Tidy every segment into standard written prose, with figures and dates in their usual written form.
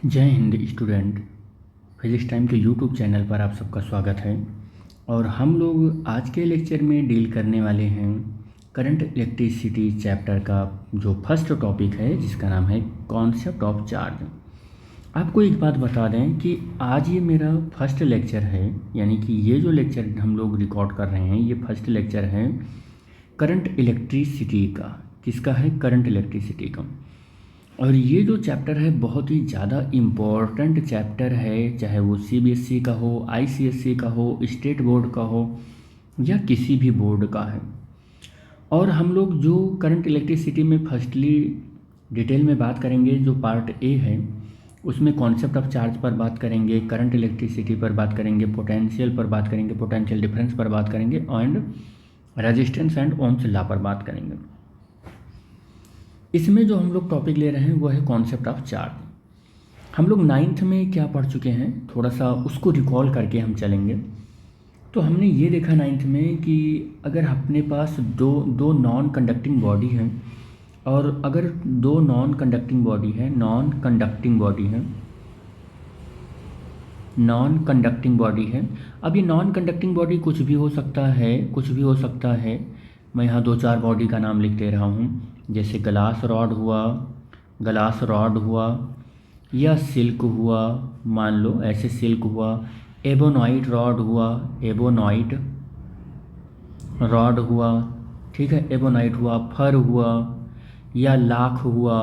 जय Hind student. Physics time के YouTube channel पर आप सबका स्वागत है। और हम लोग आज के लेक्चर में डील करने वाले हैं करंट इलेक्ट्रिसिटी चैप्टर का जो फर्स्ट टॉपिक है, जिसका नाम है कॉन्सेप्ट ऑफ चार्ज। आपको एक बात बता दें कि आज ये मेरा फर्स्ट लेक्चर है, यानी कि ये जो लेक्चर हम लोग रिकॉर्ड कर रहे हैं ये फर्स्ट लेक्चर है करंट इलेक्ट्रिसिटी का। किसका है? करंट इलेक्ट्रिसिटी का। और ये जो चैप्टर है बहुत ही ज़्यादा इम्पोर्टेंट चैप्टर है, चाहे वो सीबीएसई का हो, आईसीएसई का हो, स्टेट बोर्ड का हो या किसी भी बोर्ड का है। और हम लोग जो करंट इलेक्ट्रिसिटी में फर्स्टली डिटेल में बात करेंगे, जो पार्ट ए है उसमें कॉन्सेप्ट ऑफ चार्ज पर बात करेंगे, करंट इलेक्ट्रिसिटी पर बात करेंगे, पोटेंशियल पर बात करेंगे, पोटेंशियल डिफरेंस पर बात करेंगे and resistance and Ohm's law पर बात करेंगे। इसमें जो हम लोग टॉपिक ले रहे हैं वो है कॉन्सेप्ट ऑफ चार्ज। हम लोग 9th में क्या पढ़ चुके हैं, थोड़ा सा उसको रिकॉल करके हम चलेंगे। तो हमने ये देखा 9th में कि अगर अपने पास दो नॉन कंडक्टिंग बॉडी हैं, और अगर दो नॉन कंडक्टिंग बॉडी है, नॉन कंडक्टिंग बॉडी है। अब ये नॉन कंडक्टिंग बॉडी कुछ भी हो सकता है। मैं यहाँ 2-4 बॉडी का नाम लिख दे रहा हूँ, जैसे ग्लास रॉड हुआ या सिल्क हुआ, मान लो ऐसे सिल्क हुआ, एबोनाइट रॉड हुआ, ठीक है, एबोनाइट हुआ, फर हुआ या लाख हुआ,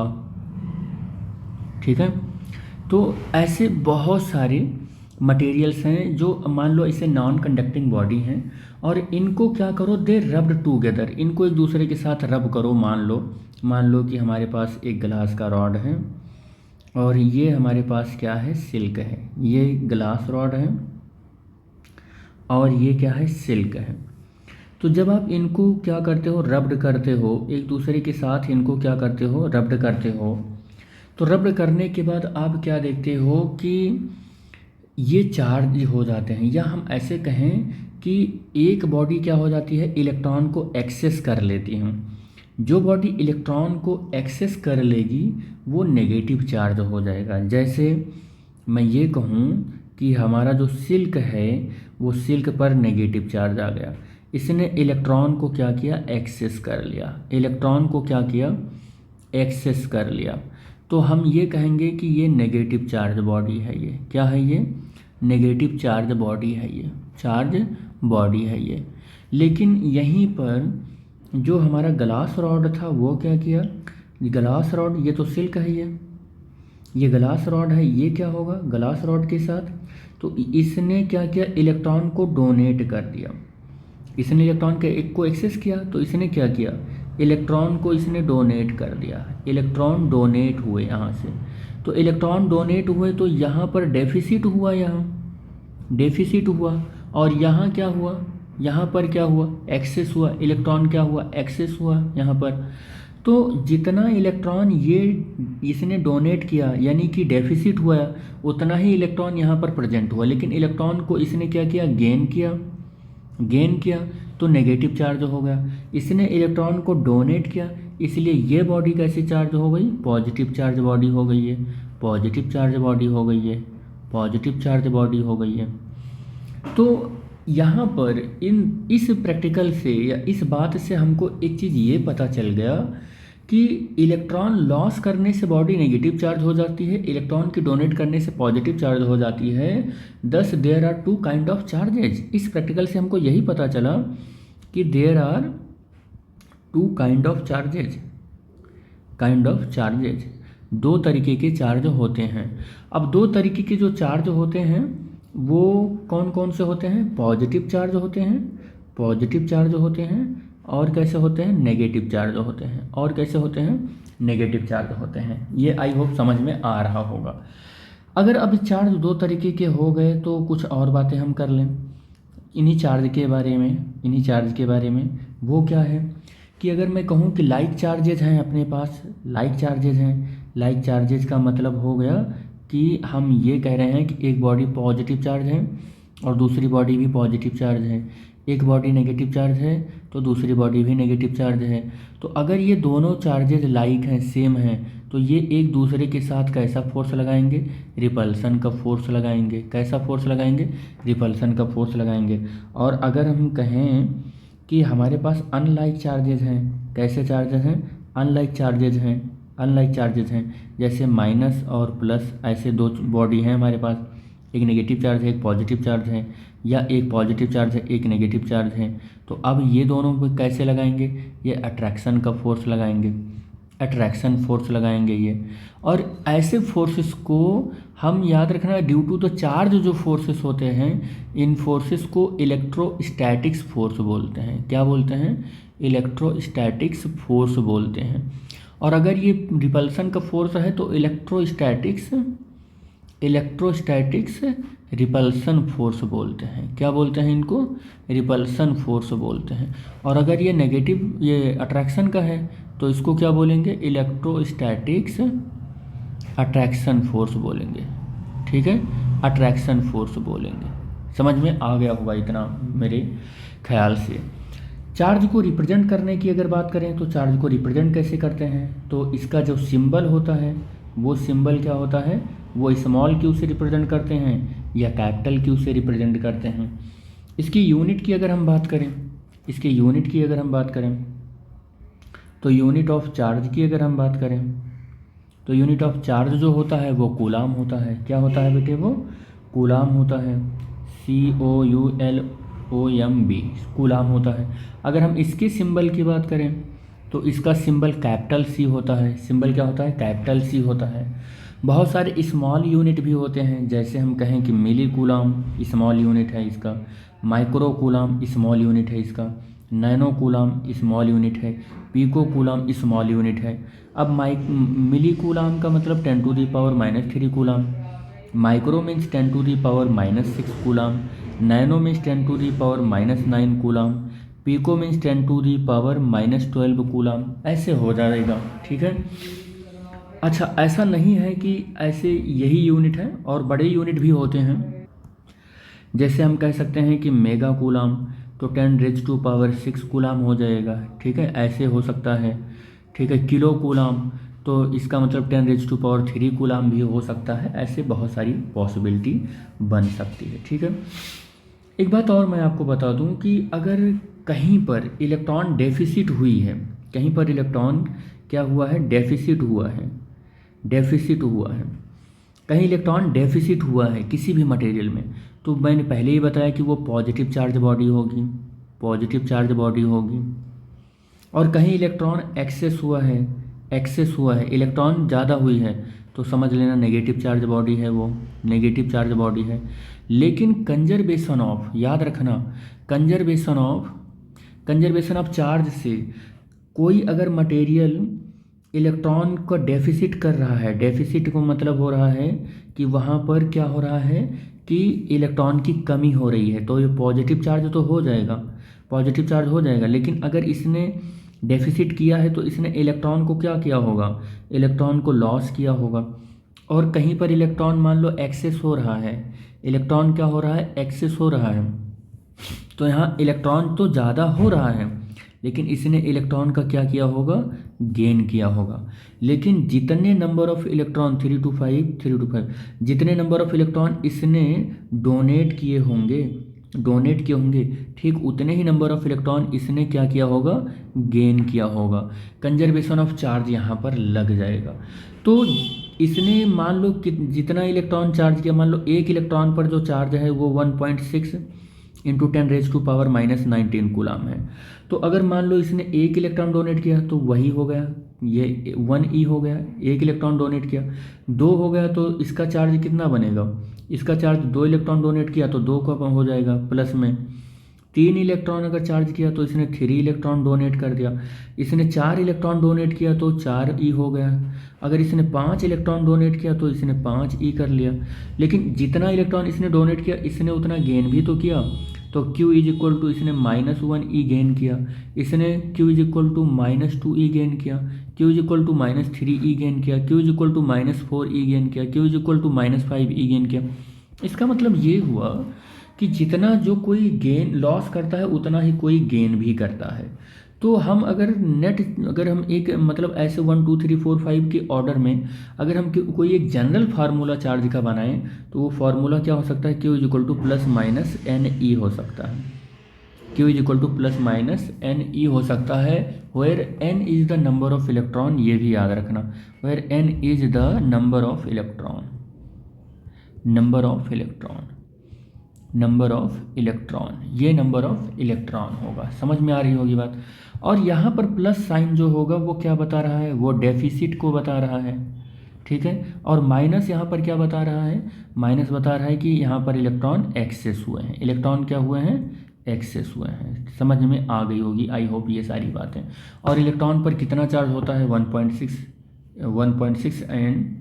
ठीक है। तो ऐसे बहुत सारे मटेरियल्स हैं जो मान लो इसे नॉन कंडक्टिंग बॉडी हैं, और इनको क्या करो, दे रब्ड टूगेदर, इनको एक दूसरे के साथ रब करो। मान लो कि हमारे पास एक ग्लास का रॉड है और ये हमारे पास क्या है, सिल्क है। ये ग्लास रॉड है और ये क्या है, सिल्क है। तो जब आप इनको क्या करते हो, रब्ड करते हो, एक दूसरे के साथ इनको क्या करते हो, रब्ड करते हो, तो रब्ड करने के बाद आप क्या देखते हो कि ये चार्ज हो जाते हैं। या हम ऐसे कहें कि एक बॉडी क्या हो जाती है, इलेक्ट्रॉन को एक्सेस कर लेती है। जो बॉडी इलेक्ट्रॉन को एक्सेस कर लेगी वो नेगेटिव चार्ज हो जाएगा। जैसे मैं ये कहूँ कि हमारा जो सिल्क है वो सिल्क पर नेगेटिव चार्ज आ गया, इसने इलेक्ट्रॉन को क्या किया, एक्सेस कर लिया। तो हम ये कहेंगे कि ये नेगेटिव चार्ज बॉडी है। ये क्या है, ये नेगेटिव चार्ज बॉडी है ये। लेकिन यहीं पर जो हमारा ग्लास रॉड था वो क्या किया, ग्लास रॉड, ये तो सिल्क है, ये ग्लास रॉड है, ये क्या होगा ग्लास रॉड के साथ, तो इसने क्या किया, इलेक्ट्रॉन को डोनेट कर दिया। इसने इलेक्ट्रॉन के एक को एक्सेस किया, तो इसने क्या किया, इलेक्ट्रॉन को इसने डोनेट कर दिया। इलेक्ट्रॉन डोनेट हुए यहाँ से, तो इलेक्ट्रॉन डोनेट हुए तो यहाँ पर डेफिसिट हुआ, और यहाँ क्या हुआ, यहाँ पर क्या हुआ, एक्सेस हुआ। इलेक्ट्रॉन क्या हुआ, एक्सेस हुआ यहाँ पर। तो जितना इलेक्ट्रॉन ये इसने डोनेट किया यानी कि डेफिसिट हुआ, उतना ही इलेक्ट्रॉन यहाँ पर प्रेजेंट हुआ। लेकिन इलेक्ट्रॉन को इसने क्या किया, गेन किया, तो नेगेटिव चार्ज हो गया। इसने इलेक्ट्रॉन को डोनेट किया, इसलिए ये बॉडी कैसे चार्ज हो गई, पॉजिटिव चार्ज बॉडी हो गई है। तो यहाँ पर इस प्रैक्टिकल से या इस बात से हमको एक चीज़ ये पता चल गया कि इलेक्ट्रॉन लॉस करने से बॉडी नेगेटिव चार्ज हो जाती है, इलेक्ट्रॉन की डोनेट करने से पॉजिटिव चार्ज हो जाती है। Thus there are 2 kind of charges. इस प्रैक्टिकल से हमको यही पता चला कि there are 2 kind of charges, 2 तरीके के चार्ज होते हैं। अब 2 तरीके के जो चार्ज होते हैं वो कौन कौन से होते हैं, पॉजिटिव चार्ज होते हैं, और कैसे होते हैं, नेगेटिव चार्ज होते हैं। ये आई होप समझ में आ रहा होगा। अगर अब चार्ज 2 तरीके के हो गए तो कुछ और बातें हम कर लें इन्हीं चार्ज के बारे में। वो क्या है कि अगर मैं कहूँ कि लाइक चार्जेज हैं अपने पास, लाइक चार्जेज का मतलब हो गया कि हम ये कह रहे हैं कि एक बॉडी पॉजिटिव चार्ज है और दूसरी बॉडी भी पॉजिटिव चार्ज है, एक बॉडी नेगेटिव चार्ज है तो दूसरी बॉडी भी नेगेटिव चार्ज है। तो अगर ये दोनों चार्जेज लाइक हैं, सेम हैं, तो ये एक दूसरे के साथ कैसा फोर्स लगाएंगे, रिपल्सन का फोर्स लगाएंगे। कैसा फोर्स लगाएंगे, रिपल्सन का फोर्स लगाएंगे। और अगर हम कहें कि हमारे पास अनलाइक चार्जेज हैं, कैसे चार्जेज हैं, अनलाइक चार्जेज हैं, अनलाइक चार्जेज हैं, जैसे माइनस और प्लस, ऐसे दो बॉडी हैं हमारे पास, एक नेगेटिव चार्ज है एक पॉजिटिव चार्ज है, या एक पॉजिटिव चार्ज है एक नेगेटिव चार्ज है। तो अब ये दोनों पे कैसे लगाएंगे, ये अट्रैक्शन का फोर्स लगाएंगे, अट्रैक्शन फोर्स लगाएंगे ये। और ऐसे फोर्सेस को हम याद रखना, ड्यू टू द चार्ज जो फोर्सेस होते हैं, इन फोर्सेस को इलेक्ट्रोस्टैटिक्स फोर्स बोलते हैं। क्या बोलते हैं, इलेक्ट्रोस्टैटिक्स फोर्स बोलते हैं। और अगर ये रिपल्सन का फोर्स है तो इलेक्ट्रोस्टैटिक्स रिपल्सन फोर्स बोलते हैं। क्या बोलते हैं इनको, रिपल्सन फोर्स बोलते हैं। और अगर ये नेगेटिव, ये अट्रैक्शन का है तो इसको क्या बोलेंगे, इलेक्ट्रोस्टैटिक्स अट्रैक्शन फोर्स बोलेंगे। ठीक है, अट्रैक्शन फोर्स बोलेंगे। समझ में आ गया होगा इतना मेरे ख्याल से। चार्ज को रिप्रेजेंट करने की अगर बात करें तो चार्ज को रिप्रेजेंट कैसे करते हैं, तो इसका जो सिंबल होता है वो सिंबल क्या होता है, वो स्मॉल क्यू से रिप्रेजेंट करते हैं या कैपिटल क्यू से रिप्रेजेंट करते हैं। इसकी यूनिट की अगर हम बात करें, इसकी यूनिट की अगर हम बात करें तो यूनिट ऑफ चार्ज की अगर हम बात करें तो यूनिट ऑफ चार्ज जो होता है वो कूलाम होता है। क्या होता है बेटे, वो कूलाम होता है, COULOMB, कूलाम होता है। अगर हम इसके सिंबल की बात करें तो इसका सिंबल कैपिटल C होता है। सिंबल क्या होता है, कैपिटल C होता है। बहुत सारे स्मॉल यूनिट भी होते हैं, जैसे हम कहें कि मिली कूलाम स्मॉल यूनिट है इसका, माइक्रो कूलाम स्मॉल यूनिट है इसका, नैनो कूलाम स्मॉल यूनिट है, पीको कूलाम स्मॉल यूनिट है। अब मिली कूलाम का मतलब 10⁻³ coulomb, micro means 10⁻⁻6 coulomb, nano means 10⁻⁻9 coulomb, pico means 10⁻⁻12 coulomb, ऐसे हो जाएगा। ठीक है। अच्छा, ऐसा नहीं है कि ऐसे यही यूनिट है, और बड़े यूनिट भी होते हैं। जैसे हम कह सकते हैं कि मेगा कूलाम तो 10⁻6 कूलाम हो जाएगा। ठीक है, ऐसे हो सकता है। ठीक है, किलो कूलाम तो इसका मतलब 10⁻³ कूलाम भी हो सकता है। ऐसे बहुत सारी पॉसिबिलिटी बन सकती है। ठीक है। एक बात और मैं आपको बता दूं कि अगर कहीं पर इलेक्ट्रॉन डेफिसिट हुई है, कहीं पर इलेक्ट्रॉन क्या हुआ है, डेफिसिट हुआ है, डेफिसिट हुआ है, कहीं इलेक्ट्रॉन डेफिसिट हुआ है किसी भी मटेरियल में, तो मैंने पहले ही बताया कि वो पॉजिटिव चार्ज बॉडी होगी, पॉजिटिव चार्ज बॉडी होगी। और कहीं इलेक्ट्रॉन एक्सेस हुआ है, एक्सेस हुआ है, इलेक्ट्रॉन ज़्यादा हुई है, तो समझ लेना नेगेटिव चार्ज बॉडी है, वो नेगेटिव चार्ज बॉडी है। लेकिन कंजर्वेशन ऑफ, याद रखना, कंजर्वेशन ऑफ चार्ज से कोई अगर मटेरियल इलेक्ट्रॉन का डेफिसिट कर रहा है, डेफिसिट को मतलब हो रहा है कि वहाँ पर क्या हो रहा है कि इलेक्ट्रॉन की कमी हो रही है, तो ये पॉजिटिव चार्ज तो हो जाएगा, पॉजिटिव चार्ज हो जाएगा। लेकिन अगर इसने डेफिसिट किया है तो इसने इलेक्ट्रॉन को क्या किया होगा, इलेक्ट्रॉन को लॉस किया होगा। और कहीं पर इलेक्ट्रॉन मान लो एक्सेस हो रहा है, इलेक्ट्रॉन क्या हो रहा है, एक्सेस हो रहा है, तो यहाँ इलेक्ट्रॉन तो ज़्यादा हो रहा है लेकिन इसने इलेक्ट्रॉन का क्या किया होगा, गेन किया होगा। लेकिन जितने नंबर ऑफ इलेक्ट्रॉन 3 to 5 जितने नंबर ऑफ इलेक्ट्रॉन इसने डोनेट किए होंगे, ठीक उतने ही नंबर ऑफ इलेक्ट्रॉन इसने क्या किया होगा, गेन किया होगा। कंजर्वेशन ऑफ चार्ज यहाँ पर लग जाएगा। तो इसने मान लो कि जितना इलेक्ट्रॉन चार्ज किया, मान लो एक इलेक्ट्रॉन पर जो चार्ज है वो 1.6 × 10⁻⁻19 कूलाम है। तो अगर मान लो इसने एक इलेक्ट्रॉन डोनेट किया तो वही हो गया, ये 1e हो गया, एक इलेक्ट्रॉन डोनेट किया, 2 हो गया तो इसका चार्ज कितना बनेगा, इसका चार्ज 2 इलेक्ट्रॉन डोनेट किया तो 2 का हो जाएगा प्लस में। 3 इलेक्ट्रॉन अगर चार्ज किया तो इसने 3 इलेक्ट्रॉन डोनेट कर दिया, इसने 4 इलेक्ट्रॉन डोनेट किया तो 4e हो गया, अगर इसने 5 इलेक्ट्रॉन डोनेट किया तो इसने 5e कर लिया। लेकिन जितना इलेक्ट्रॉन इसने डोनेट किया इसने उतना गेन भी तो किया, तो Q = इसने -1e गेन किया, इसने Q = -2e गेन किया, Q = -3e गेन किया, Q = -4e गेन किया, Q = -5e गेन किया। इसका मतलब ये हुआ कि जितना जो कोई गेन लॉस करता है उतना ही कोई गेन भी करता है। तो हम अगर अगर हम एक मतलब ऐसे 1 2 3 4 5 के ऑर्डर में अगर हम कोई एक जनरल फार्मूला चार्ज का बनाएं तो वो फार्मूला क्या हो सकता है, Q is equal to plus minus N E हो सकता है। Q is equal to plus minus N E हो सकता है, where n is the number of electron, ये भी याद रखना, where n is the number of electron, number of electron, number of electron, ये नंबर ऑफ इलेक्ट्रॉन होगा। समझ में आ रही होगी बात। और यहाँ पर प्लस साइन जो होगा वो क्या बता रहा है, वो डेफिसिट को बता रहा है, ठीक है। और माइनस यहाँ पर क्या बता रहा है, माइनस बता रहा है कि यहाँ पर इलेक्ट्रॉन एक्सेस हुए हैं, इलेक्ट्रॉन क्या हुए हैं, एक्सेस हुए हैं। समझ में आ गई होगी आई होप ये सारी बातें। और इलेक्ट्रॉन पर कितना चार्ज होता है, 1.6 एंड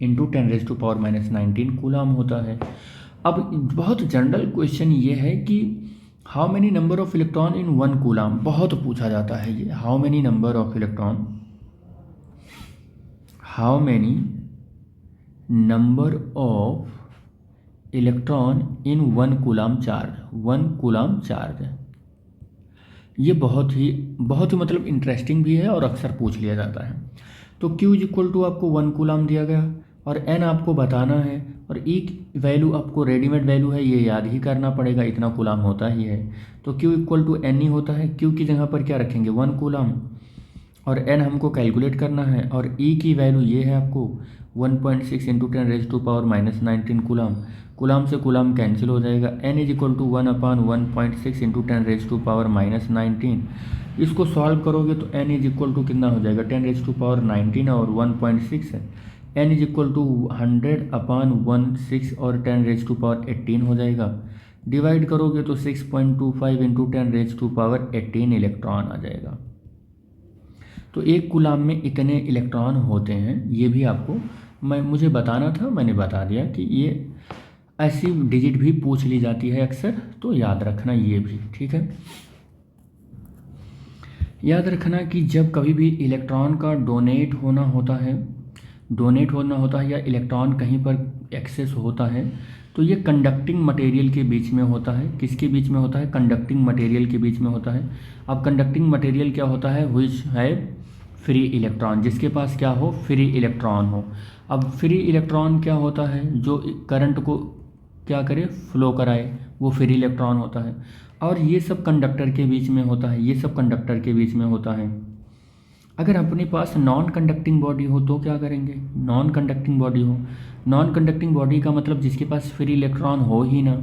इंटू 10⁻⁻⁹ कूलम होता है। अब बहुत जनरल क्वेश्चन ये है कि how many number of electron in 1 coulomb, बहुत पूछा जाता है ये, how many number of electron, how many number of electron in 1 coulomb charge, 1 coulomb charge. ये बहुत ही मतलब इंटरेस्टिंग भी है और अक्सर पूछ लिया जाता है। तो Q इज इक्वल टू आपको 1 कूलम दिया गया और n आपको बताना है, और E की वैल्यू आपको रेडीमेड वैल्यू है, ये याद ही करना पड़ेगा, इतना कूलम होता ही है। तो Q इक्वल टू n ही होता है। Q की जगह पर क्या रखेंगे, 1 कूलम, और n हमको कैलकुलेट करना है, और E की वैल्यू ये है आपको 1.6 इंटू 10⁻⁻⁹ कूलम। कूलम से कूलम कैंसिल हो जाएगा। n is equal to 1/1.6 into 10⁻⁻⁹। इसको सॉल्व करोगे तो n इज इक्वल टू कितना हो जाएगा, 10⁻⁹ और 1.6 है, n इज इक्वल टू 100/16 और 10⁻18 हो जाएगा। डिवाइड करोगे तो 6.25 इंटू 10⁻18 इलेक्ट्रॉन आ जाएगा। तो एक कूलम में इतने इलेक्ट्रॉन होते हैं, ये भी आपको मुझे बताना था, मैंने बता दिया कि ये ऐसी डिजिट भी पूछ ली जाती है अक्सर, तो याद रखना ये भी, ठीक है। याद रखना कि जब कभी भी इलेक्ट्रॉन का डोनेट होना होता है या इलेक्ट्रॉन कहीं पर एक्सेस होता है, तो ये कंडक्टिंग मटेरियल के बीच में होता है। किसके बीच में होता है, कंडक्टिंग मटेरियल के बीच में होता है। अब कंडक्टिंग मटेरियल क्या होता है, व्हिच है फ्री इलेक्ट्रॉन, जिसके पास क्या हो, फ्री इलेक्ट्रॉन हो। अब फ्री इलेक्ट्रॉन क्या होता है, जो करंट को क्या करे, फ्लो कराए, वो फ्री इलेक्ट्रॉन होता है। और ये सब कंडक्टर के बीच में होता है, ये सब कंडक्टर के बीच में होता है। अगर अपने पास नॉन कंडक्टिंग बॉडी हो तो क्या करेंगे, नॉन कंडक्टिंग बॉडी हो, नॉन कंडक्टिंग बॉडी का मतलब जिसके पास फ्री इलेक्ट्रॉन हो ही ना,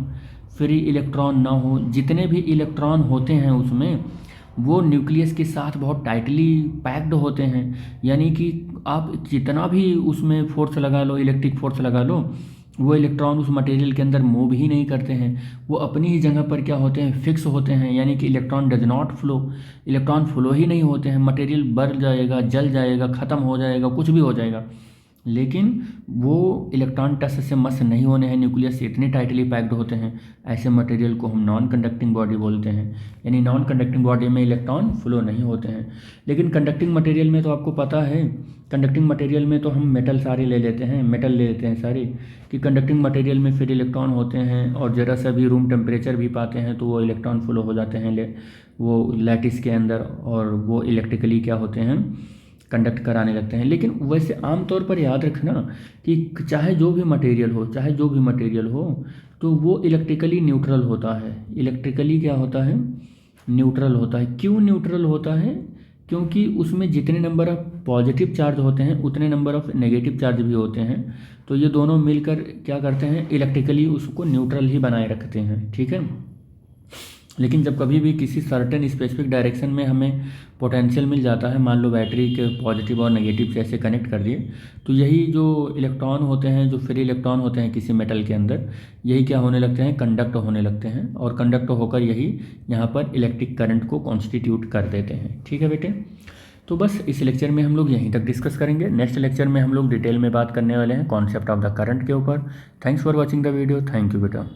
फ्री इलेक्ट्रॉन ना हो, जितने भी इलेक्ट्रॉन होते हैं उसमें वो न्यूक्लियस के साथ बहुत टाइटली पैक्ड होते हैं। यानी कि आप जितना भी उसमें फोर्स लगा लो, इलेक्ट्रिक फोर्स लगा लो, वो इलेक्ट्रॉन उस मटेरियल के अंदर मूव ही नहीं करते हैं, वो अपनी ही जगह पर क्या होते हैं, फिक्स होते हैं। यानी कि electron does not flow, electron flow ही नहीं होते हैं, मटेरियल बढ़ जाएगा, जल जाएगा, ख़त्म हो जाएगा, कुछ भी हो जाएगा, लेकिन वो इलेक्ट्रॉन टच से मस नहीं होने हैं, न्यूक्लियस से इतने टाइटली पैक्ड होते हैं। ऐसे मटेरियल को हम नॉन कंडक्टिंग बॉडी बोलते हैं। यानी नॉन कंडक्टिंग बॉडी में इलेक्ट्रॉन फ्लो नहीं होते हैं। लेकिन कंडक्टिंग मटेरियल में तो आपको पता है, कंडक्टिंग मटेरियल में तो हम मेटल सारे ले लेते हैं, मेटल ले लेते हैं सारे, कि कंडक्टिंग मटेरियल में फिर इलेक्ट्रॉन होते हैं, और ज़रा सा भी रूम टेम्परेचर भी पाते हैं तो वो इलेक्ट्रॉन फ्लो हो जाते हैं वो लैटिस के अंदर, और वो इलेक्ट्रिकली क्या होते हैं, कंडक्ट कराने लगते हैं। लेकिन वैसे आमतौर पर याद रखना कि चाहे जो भी मटेरियल हो तो वो इलेक्ट्रिकली न्यूट्रल होता है। इलेक्ट्रिकली क्या होता है, न्यूट्रल होता है। क्यों न्यूट्रल होता है, क्योंकि उसमें जितने नंबर ऑफ पॉजिटिव चार्ज होते हैं उतने नंबर ऑफ नेगेटिव चार्ज भी होते हैं। तो ये दोनों मिलकर क्या करते हैं, इलेक्ट्रिकली उसको न्यूट्रल ही बनाए रखते हैं, ठीक है। लेकिन जब कभी भी किसी सर्टेन स्पेसिफिक डायरेक्शन में हमें पोटेंशियल मिल जाता है, मान लो बैटरी के पॉजिटिव और नेगेटिव से ऐसे कनेक्ट कर दिए, तो यही जो इलेक्ट्रॉन होते हैं, जो फ्री इलेक्ट्रॉन होते हैं किसी मेटल के अंदर, यही क्या होने लगते हैं, कंडक्ट होने लगते हैं, और कंडक्ट होकर यही यहाँ पर इलेक्ट्रिक करंट को कॉन्स्टिट्यूट कर देते हैं, ठीक है बेटे। तो बस इस लेक्चर में हम लोग यहीं तक डिस्कस करेंगे। नेक्स्ट लेक्चर में हम लोग डिटेल में बात करने वाले हैं कॉन्सेप्ट ऑफ द करंट के ऊपर। Thanks for watching the video, thank you बेटा।